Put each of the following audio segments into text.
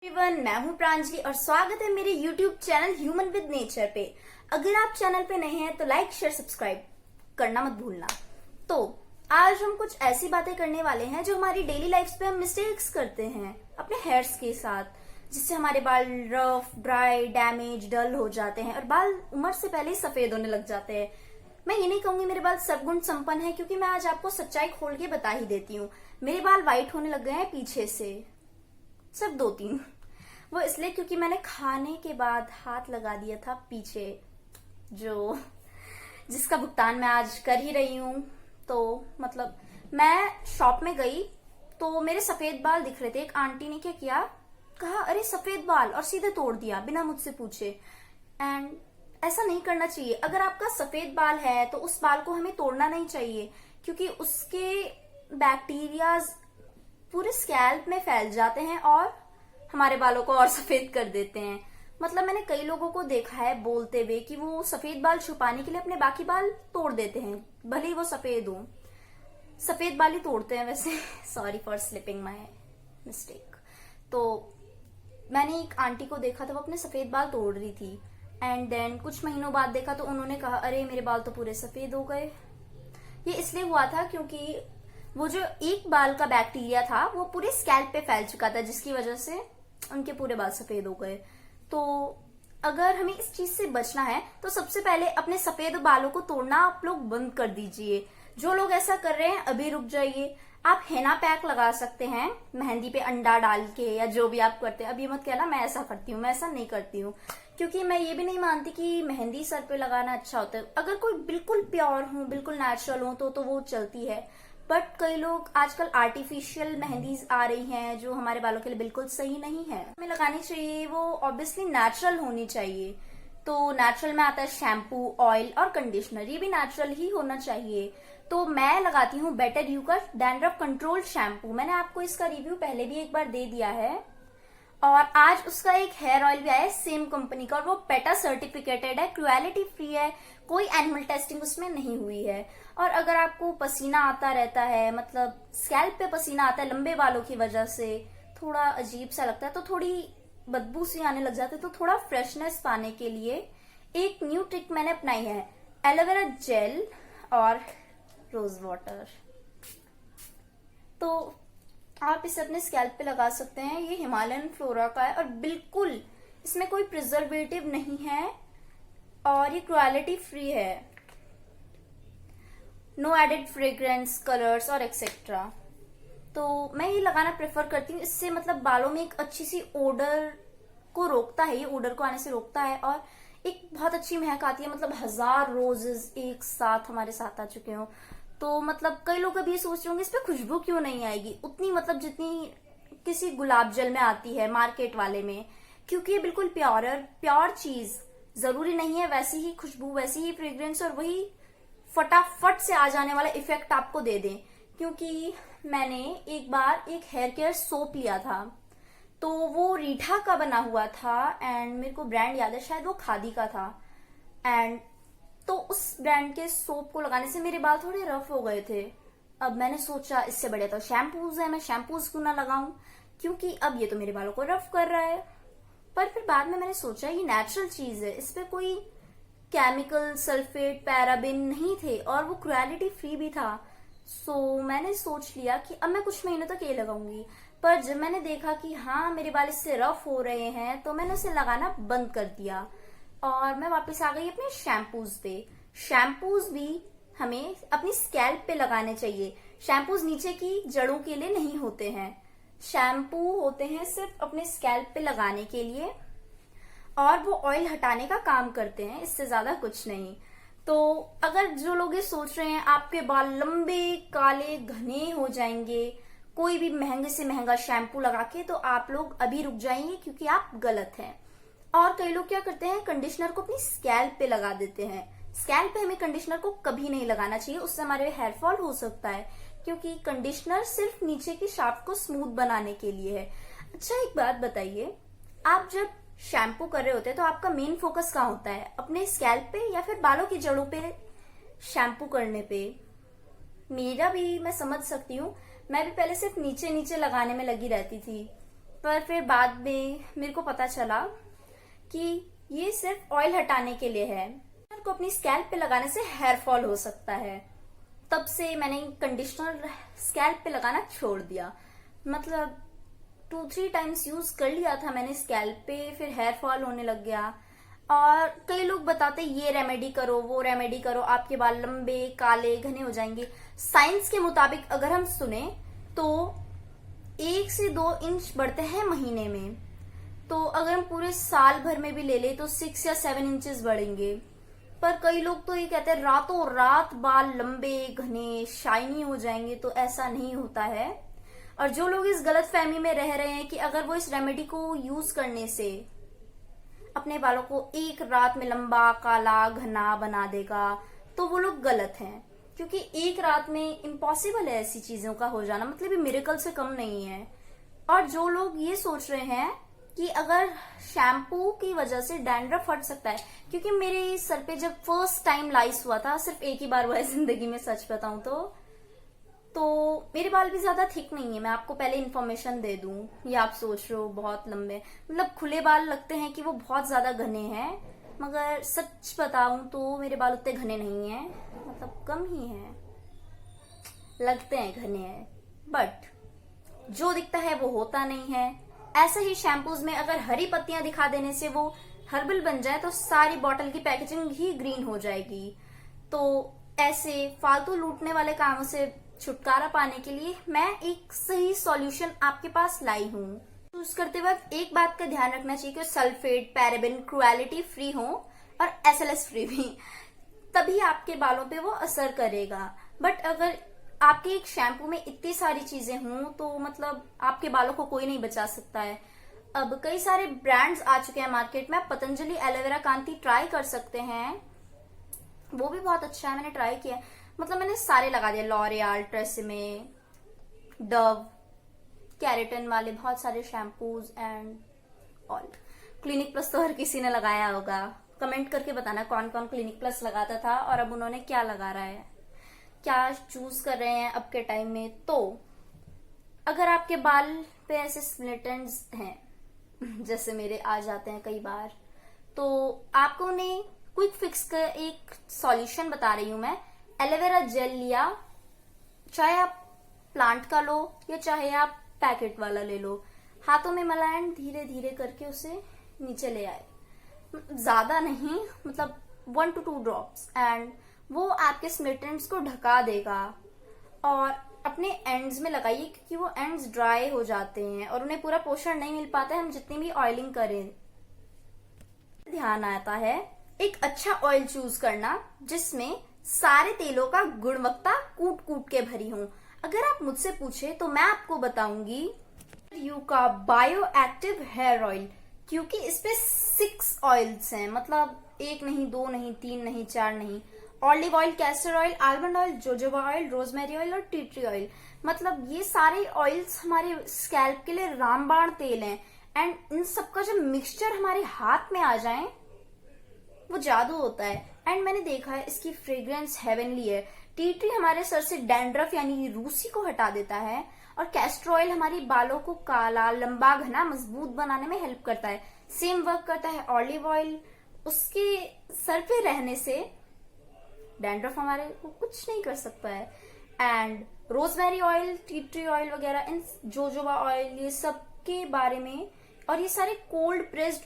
Everyone, मैं हूं प्रांजलि और स्वागत है मेरे YouTube channel human with nature पे। अगर आप चैनल पे नए हैं तो लाइक शेयर सब्सक्राइब करना मत भूलना। तो आज हम कुछ ऐसी बातें करने वाले हैं जो हमारी डेली लाइफ पे हम मिस्टेक्स करते हैं अपने हेयर्स के साथ, जिससे हमारे बाल रफ, ड्राई, डैमेज, डल हो जाते हैं और बाल उम्र से पहले ही सफेद होने लग जाते हैं। मैं ये नहीं कहूंगी मेरे बाल सद्गुण संपन्न है, क्योंकि मैं आज आपको सच्चाई खोल के बता ही देती हूँ। मेरे बाल व्हाइट होने लग गए हैं पीछे से, सिर्फ 2-3। वो इसलिए क्योंकि मैंने खाने के बाद हाथ लगा दिया था पीछे, जो जिसका भुगतान मैं आज कर ही रही हूँ। तो मतलब मैं शॉप में गई तो मेरे सफेद बाल दिख रहे थे। एक आंटी ने क्या किया, कहा अरे सफेद बाल, और सीधे तोड़ दिया बिना मुझसे पूछे। एंड ऐसा नहीं करना चाहिए। अगर आपका सफेद बाल है तो उस बाल को हमें तोड़ना नहीं चाहिए, क्योंकि उसके बैक्टीरियाज पूरे स्कैल्प में फैल जाते हैं और हमारे बालों को और सफेद कर देते हैं। मतलब मैंने कई लोगों को देखा है बोलते हुए कि वो सफेद बाल छुपाने के लिए अपने बाकी बाल तोड़ देते हैं, भले ही वो सफेद हो। सफेद बाल ही तोड़ते हैं वैसे। Sorry for slipping my mistake. तो मैंने एक आंटी को देखा था, वो अपने सफेद बाल तोड़ रही थी। एंड देन कुछ महीनों बाद देखा तो उन्होंने कहा अरे मेरे बाल तो पूरे सफेद हो गए। ये इसलिए हुआ था क्योंकि वो जो एक बाल का बैक्टीरिया था वो पूरे स्कैल्प पे फैल चुका था, जिसकी वजह से उनके पूरे बाल सफेद हो गए। तो अगर हमें इस चीज से बचना है तो सबसे पहले अपने सफेद बालों को तोड़ना आप लोग बंद कर दीजिए। जो लोग ऐसा कर रहे हैं अभी रुक जाइए। आप हेना पैक लगा सकते हैं मेहंदी पे अंडा डाल के, या जो भी आप करते हैं। अब ये मत कहना मैं ऐसा करती हूँ, मैं ऐसा नहीं करती हूँ, क्योंकि मैं ये भी नहीं मानती कि मेहंदी सर पे लगाना अच्छा होता है। अगर कोई बिल्कुल प्योर हो, बिल्कुल नेचुरल हो तो वो चलती है। बट कई लोग आजकल आर्टिफिशियल मेहंदीज आ रही हैं जो हमारे बालों के लिए बिल्कुल सही नहीं है। हमें लगानी चाहिए वो ऑब्वियसली नेचुरल होनी चाहिए। तो नेचुरल में आता है शैम्पू, ऑयल और कंडीशनर, ये भी नेचुरल ही होना चाहिए। तो मैं लगाती हूँ बेटर यू का डैंड्रफ कंट्रोल शैम्पू। मैंने आपको इसका रिव्यू पहले भी एक बार दे दिया है, और आज उसका एक हेयर ऑयल भी आया है सेम कंपनी का, और वो पेटा सर्टिफिकेटेड है, क्रुएलिटी फ्री है, कोई एनिमल टेस्टिंग उसमें नहीं हुई है। और अगर आपको पसीना आता रहता है, मतलब स्कैल्प पे पसीना आता है लंबे बालों की वजह से, थोड़ा अजीब सा लगता है, तो थोड़ी बदबू सी आने लग जाती है, तो थोड़ा फ्रेशनेस पाने के लिए एक न्यू ट्रिक मैंने अपनाई है, एलोवेरा जेल और रोज वाटर। तो आप इसे अपने स्कैल्प पे लगा सकते हैं। ये हिमालयन फ्लोरा का है और बिल्कुल इसमें कोई प्रिजर्वेटिव नहीं है, और ये क्वालिटी फ्री है। नो एडेड फ्रेग्रेंस, कलर्स और एक्सेट्रा। तो मैं ये लगाना प्रेफर करती हूँ। इससे मतलब बालों में एक अच्छी सी ओडर को रोकता है, ये ओडर को आने से रोकता है, और एक बहुत अच्छी महक आती है। मतलब 1000 रोजेस एक साथ हमारे साथ आ चुके हो। तो मतलब कई लोग अभी ये सोच रहे होंगे इस पे खुशबू क्यों नहीं आएगी उतनी, मतलब जितनी किसी गुलाब जल में आती है मार्केट वाले में, क्योंकि ये बिल्कुल प्योर चीज। जरूरी नहीं है वैसी ही खुशबू, वैसी ही फ्रेग्रेंस और वही फटाफट से आ जाने वाला इफेक्ट आपको दे दें। क्योंकि मैंने एक बार एक हेयर केयर सोप लिया था, तो वो रीठा का बना हुआ था, एंड मेरे को ब्रांड याद है, शायद वो खादी का था। एंड तो उस ब्रांड के सोप को लगाने से मेरे बाल थोड़े रफ हो गए थे। अब मैंने सोचा इससे बढ़िया तो शैम्पूज है, मैं शैम्पूज क्यों ना लगाऊं, क्योंकि अब ये तो मेरे बालों को रफ कर रहा है। पर फिर बाद में मैंने सोचा ये नेचुरल चीज है, इस पे कोई केमिकल, सल्फेट, पैराबिन नहीं थे, और वो क्वालिटी फ्री भी था। सो मैंने सोच लिया कि अब मैं कुछ महीनों तक ये लगाऊंगी। पर जब मैंने देखा कि हाँ मेरे बाल इससे रफ हो रहे हैं, तो मैंने उसे लगाना बंद कर दिया और मैं वापस आ गई अपने शैम्पूज पे। शैम्पूज भी हमें अपनी स्कैल्प पे लगाने चाहिए। शैम्पूज नीचे की जड़ों के लिए नहीं होते हैं, शैम्पू होते हैं सिर्फ अपने स्कैल्प पे लगाने के लिए, और वो ऑयल हटाने का काम करते हैं, इससे ज्यादा कुछ नहीं। तो अगर जो लोग ये सोच रहे हैं आपके बाल लंबे, काले, घने हो जाएंगे कोई भी महंगे से महंगा शैम्पू लगा के, तो आप लोग अभी रुक जाएंगे, क्योंकि आप गलत हैं। और कई लोग क्या करते हैं, कंडीशनर को अपनी स्कैल्प पे लगा देते हैं। स्कैल्प पे हमें कंडीशनर को कभी नहीं लगाना चाहिए, उससे हमारे हेयर फॉल हो सकता है, क्योंकि कंडीशनर सिर्फ नीचे की शाफ्ट को स्मूथ बनाने के लिए है। अच्छा एक बात बताइए, आप जब शैम्पू कर रहे होते हैं तो आपका मेन फोकस कहाँ होता है, अपने स्कैल्प पे या फिर बालों की जड़ों पे शैम्पू करने पे? मेरा भी, मैं समझ सकती हूँ, मैं भी पहले सिर्फ नीचे नीचे लगाने में लगी रहती थी, पर फिर बाद में मेरे को पता चला कि ये सिर्फ ऑयल हटाने के लिए है, को अपनी स्कैल्प पे लगाने से हेयर फॉल हो सकता है। तब से मैंने कंडीशनर स्कैल्प पे लगाना छोड़ दिया। मतलब 2-3 टाइम्स यूज कर लिया था मैंने स्कैल्प पे, फिर हेयर फॉल होने लग गया। और कई लोग बताते ये रेमेडी करो, वो रेमेडी करो, आपके बाल लंबे काले घने हो जाएंगे। साइंस के मुताबिक अगर हम सुने तो 1 से 2 इंच बढ़ते हैं महीने में, तो अगर हम पूरे साल भर में भी ले ले तो 6 या 7 इंचेस बढ़ेंगे। पर कई लोग तो ये कहते हैं रातों रात बाल लंबे घने शाइनी हो जाएंगे, तो ऐसा नहीं होता है। और जो लोग इस गलत फहमी में रह रहे हैं कि अगर वो इस रेमेडी को यूज करने से अपने बालों को एक रात में लंबा काला घना बना देगा, तो वो लोग गलत हैं। क्योंकि एक रात में इम्पॉसिबल है ऐसी चीजों का हो जाना, मतलब ये मिरेकल से कम नहीं है। और जो लोग ये सोच रहे हैं कि अगर शैम्पू की वजह से डैंड्रफ हट सकता है, क्योंकि मेरे सर पे जब फर्स्ट टाइम लाइस हुआ था, सिर्फ एक ही बार हुआ है जिंदगी में, सच बताऊं तो मेरे बाल भी ज्यादा थिक नहीं है। मैं आपको पहले इन्फॉर्मेशन दे दूं, ये आप सोच रहे हो बहुत लंबे, मतलब खुले बाल लगते हैं कि वो बहुत ज्यादा घने हैं, मगर सच बताऊं तो मेरे बाल उतने घने नहीं है, मतलब कम ही है, लगते हैं घने हैं, बट जो दिखता है वो होता नहीं है। ऐसे ही शैम्पूज में अगर हरी पत्तियां दिखा देने से वो हर्बल बन जाए तो सारी बॉटल की पैकेजिंग ही ग्रीन हो जाएगी। तो ऐसे फालतू लूटने वाले कामों से छुटकारा पाने के लिए मैं एक सही सॉल्यूशन आपके पास लाई हूँ। यूज करते वक्त एक बात का ध्यान रखना चाहिए कि सल्फेट, पैराबेन, क्रुएलिटी फ्री हो और SLS फ्री भी, तभी आपके बालों पे वो असर करेगा। बट अगर आपके एक शैम्पू में इतनी सारी चीजें हों तो मतलब आपके बालों को कोई नहीं बचा सकता है। अब कई सारे ब्रांड्स आ चुके हैं मार्केट में, आप पतंजलि एलोवेरा कांति ट्राई कर सकते हैं, वो भी बहुत अच्छा है, मैंने ट्राई किया। मतलब मैंने सारे लगा दिए, लॉरियल, ट्रेसेमे, डव, कैरेटन वाले बहुत सारे shampoos and all. Clinic plus तो हर किसी ने लगाया होगा, कमेंट करके बताना कौन कौन क्लिनिक प्लस लगाता था और अब उन्होंने क्या लगा रहा है, क्या चूज कर रहे हैं अब के टाइम में। तो अगर आपके बाल पे ऐसे स्प्लिट एंड्स हैं जैसे मेरे आ जाते हैं कई बार, तो आपको उन्हें क्विक फिक्स का एक सॉल्यूशन बता रही हूं मैं। एलोवेरा जेल लिया, चाहे आप प्लांट का लो या चाहे आप पैकेट वाला ले लो, हाथों में मिलाएं, धीरे धीरे करके उसे नीचे ले आए, ज्यादा नहीं, मतलब 1 to 2 ड्रॉप्स, एंड वो आपके स्प्लिट एंड्स को ढका देगा। और अपने एंड्स में लगाइए क्योंकि वो एंड्स ड्राई हो जाते हैं और उन्हें पूरा पोषण नहीं मिल पाता है हम जितनी भी ऑयलिंग करें। ध्यान आता है एक अच्छा ऑयल चूज करना जिसमें सारे तेलों का गुणवत्ता कूट कूट के भरी हो। अगर आप मुझसे पूछे तो मैं आपको बताऊंगी यू का बायो एक्टिव हेयर ऑयल, क्योंकि इसपे 6 ऑयल्स हैं, मतलब 1 नहीं, 2 नहीं, 3 नहीं, 4 नहीं। Olive oil, castor oil, almond oil, jojoba oil, rosemary oil और टी ट्री ऑयल, मतलब ये सारे ऑयल्स हमारे स्कैल्प के लिए रामबाण तेल हैं। एंड इन सबका जब मिक्सचर हमारे हाथ में आ जाए वो जादू होता है। एंड मैंने देखा है इसकी फ्रेग्रेंस हेवनली है। टी ट्री हमारे सर से डैंड्रफ यानी रूसी को हटा देता है और कैस्टर ऑयल हमारी बालों को काला, लंबा, घना, मजबूत बनाने में हेल्प करता है। सेम वर्क करता है ऑलिव ऑयल, उसके सर पे रहने से डैंड्रफ हमारे को कुछ नहीं कर सकता है। And rosemary oil, tea tree oil वगैरह, इन जोजोबा ऑयल, ये सब के बारे में, और ये सारे कोल्ड प्रेस्ड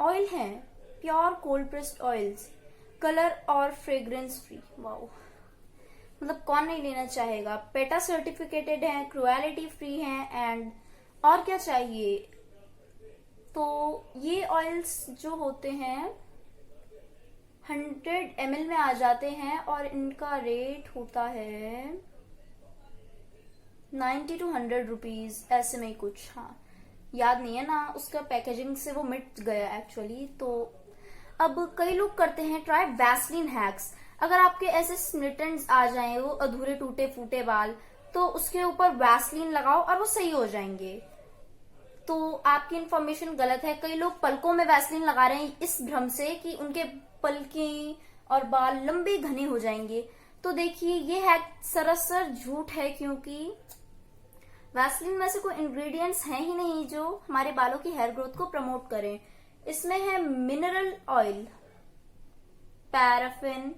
ऑयल हैं, pure cold pressed oils, colour और फ्रेग्रेंस फ्री। वाओ, मतलब कौन नहीं लेना चाहेगा। पेटा सर्टिफिकेटेड है, क्रुएलिटी फ्री है, एंड और क्या चाहिए। तो ये ऑयल्स जो होते हैं 100 ml में आ जाते हैं और इनका रेट होता है 90 to 100 रुपीज, ऐसे में कुछ, हाँ याद नहीं है ना, उसका पैकेजिंग से वो मिट गया एक्चुअली। तो अब कई लोग करते हैं ट्राई वैसलीन हैक्स। अगर आपके ऐसे स्प्लिट एंड्स आ जाएं, वो अधूरे टूटे फूटे बाल, तो उसके ऊपर वैसलीन लगाओ और वो सही हो जाएंगे। तो आपकी इन्फॉर्मेशन गलत है। कई लोग पलकों में वैसलीन लगा रहे हैं इस भ्रम से कि उनके पलकें और बाल लंबे घने हो जाएंगे। तो देखिए ये हैक सरासर झूठ है, क्योंकि वैसलीन में से कोई इंग्रेडिएंट्स हैं ही नहीं जो हमारे बालों की हेयर ग्रोथ को प्रमोट करें। इसमें है मिनरल ऑयल, पैराफिन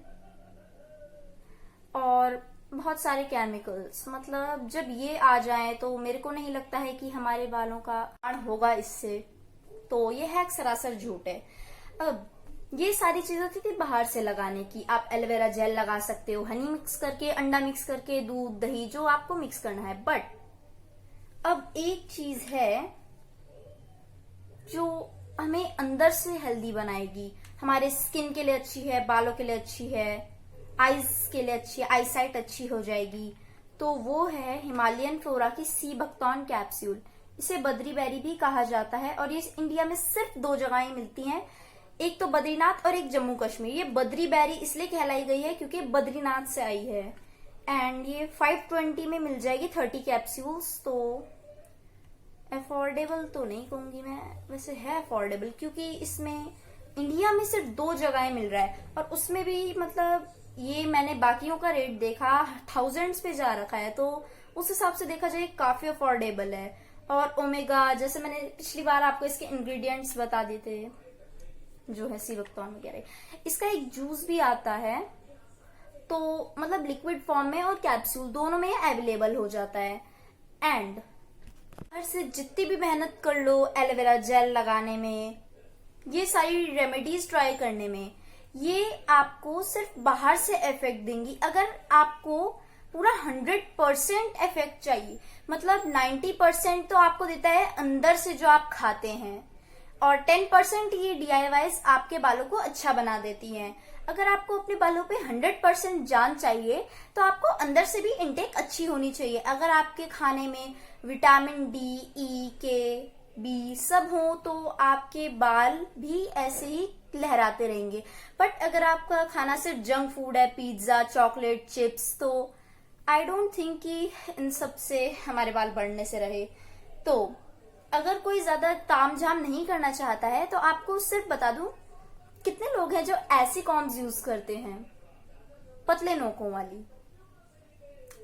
और बहुत सारे केमिकल्स। मतलब जब ये आ जाए तो मेरे को नहीं लगता है कि हमारे बालों का हार्म होगा इससे। तो ये है सरासर झूठ है। अब ये सारी चीजें होती थी बाहर से लगाने की। आप एलोवेरा जेल लगा सकते हो, हनी मिक्स करके, अंडा मिक्स करके, दूध, दही, जो आपको मिक्स करना है। बट अब एक चीज है जो हमें अंदर से हेल्दी बनाएगी, हमारे स्किन के लिए अच्छी है, बालों के लिए अच्छी है, आईज के लिए अच्छी है, आईसाइट अच्छी हो जाएगी। तो वो है हिमालयन फ्लोरा की सी बकथॉर्न कैप्सूल। इसे बद्री बेरी भी कहा जाता है और ये इंडिया में सिर्फ 2 जगह मिलती हैं, एक तो बद्रीनाथ और एक जम्मू कश्मीर। ये बद्री बेरी इसलिए कहलाई गई है क्योंकि बद्रीनाथ से आई है। एंड ये 520 में मिल जाएगी 30 कैप्सूल्स। तो अफोर्डेबल तो नहीं कहूंगी मैं, वैसे है अफोर्डेबल, क्योंकि इसमें इंडिया में सिर्फ 2 जगह मिल रहा है और उसमें भी मतलब ये मैंने बाकियों का रेट देखा, थाउजेंड्स पे जा रखा है। तो उस हिसाब से देखा जाए काफी अफोर्डेबल है। और ओमेगा, जैसे मैंने पिछली बार आपको इसके इंग्रेडिएंट्स बता दिए थे, जो है सी बकथॉर्न वगैरह, इसका एक जूस भी आता है। तो मतलब लिक्विड फॉर्म में और कैप्सूल दोनों में अवेलेबल हो जाता है। एंड घर से जितनी भी मेहनत कर लो एलोवेरा जेल लगाने में, ये सारी रेमेडीज ट्राई करने में, ये आपको सिर्फ बाहर से इफेक्ट देंगी। अगर आपको पूरा 100% इफेक्ट चाहिए, मतलब 90% तो आपको देता है अंदर से जो आप खाते हैं, और 10% ये DIYs आपके बालों को अच्छा बना देती हैं। अगर आपको अपने बालों पे 100% जान चाहिए तो आपको अंदर से भी इनटेक अच्छी होनी चाहिए। अगर आपके खाने में vitamin D, E, K, B सब हो तो आपके बाल भी ऐसे ही लहराते रहेंगे। बट अगर आपका खाना सिर्फ जंक फूड है, पिज्जा, चॉकलेट, चिप्स, तो आई डोंट थिंक कि इन सब से हमारे बाल बढ़ने से रहे। तो अगर कोई ज्यादा तामझाम नहीं करना चाहता है तो आपको सिर्फ बता दूं, कितने लोग हैं जो ऐसी कॉम्स यूज करते हैं, पतले नोकों वाली।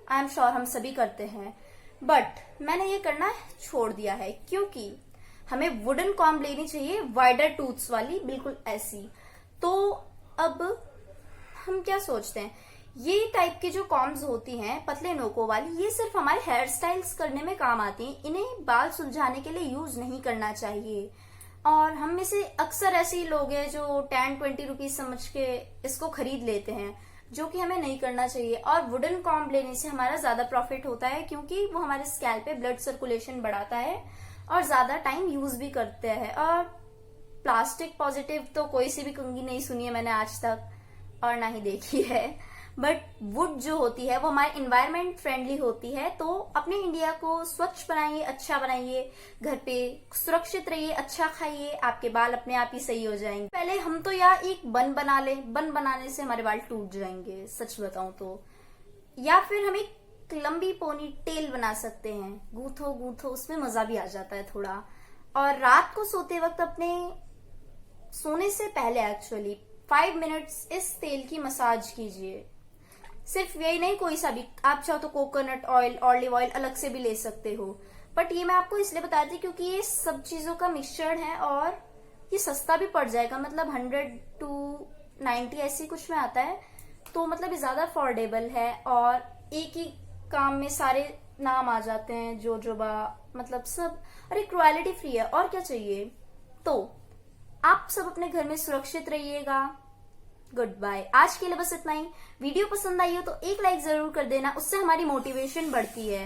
आई एम श्योर हम सभी करते हैं, बट मैंने ये करना छोड़ दिया है क्योंकि हमें वुडन कॉम्ब लेनी चाहिए, वाइडर टूथ्स वाली, बिल्कुल ऐसी। तो अब हम क्या सोचते हैं, ये टाइप की जो कॉम्ब्स होती हैं पतले नोकों वाली, ये सिर्फ हमारे हेयर स्टाइल्स करने में काम आती हैं। इन्हें बाल सुलझाने के लिए यूज नहीं करना चाहिए। और हम में से अक्सर ऐसे ही लोग हैं जो 10-20 रुपीज समझ के इसको खरीद लेते हैं, जो कि हमें नहीं करना चाहिए। और वुडन कॉम्ब लेने से हमारा ज्यादा प्रॉफिट होता है क्योंकि वो हमारे स्कैल्प पे ब्लड सर्कुलेशन बढ़ाता है और ज्यादा टाइम यूज भी करते हैं। और प्लास्टिक पॉजिटिव तो कोई सी भी कंघी नहीं सुनी है मैंने आज तक, और ना ही देखी है। बट वुड जो होती है वो हमारे इन्वायरमेंट फ्रेंडली होती है। तो अपने इंडिया को स्वच्छ बनाइए, अच्छा बनाइए, घर पे सुरक्षित रहिए, अच्छा खाइए, आपके बाल अपने आप ही सही हो जाएंगे। पहले हम तो यार एक बन बना ले, बन बनाने से हमारे बाल टूट जाएंगे सच बताऊं तो। या फिर हम एक लंबी पोनी टेल बना सकते हैं, गूथो गूथो, उसमें मजा भी आ जाता है थोड़ा। और रात को सोते वक्त अपने सोने से पहले एक्चुअली 5 मिनट्स इस तेल की मसाज कीजिए। सिर्फ यही नहीं, कोई सा भी, आप चाहो तो कोकोनट ऑयल, ऑलिव ऑयल अलग से भी ले सकते हो। बट ये मैं आपको इसलिए बताती क्योंकि ये सब चीजों का मिक्सचर है और ये सस्ता भी पड़ जाएगा, मतलब 100 to 90 ऐसी कुछ में आता है। तो मतलब ये ज्यादा अफोर्डेबल है और एक ही काम में सारे नाम आ जाते हैं, जोजोबा, मतलब सब, अरे क्वालिटी फ्री है और क्या चाहिए। तो आप सब अपने घर में सुरक्षित रहिएगा। Goodbye. आज के लिए बस इतना ही। वीडियो पसंद आई हो तो एक लाइक जरूर कर देना, उससे हमारी मोटिवेशन बढ़ती है।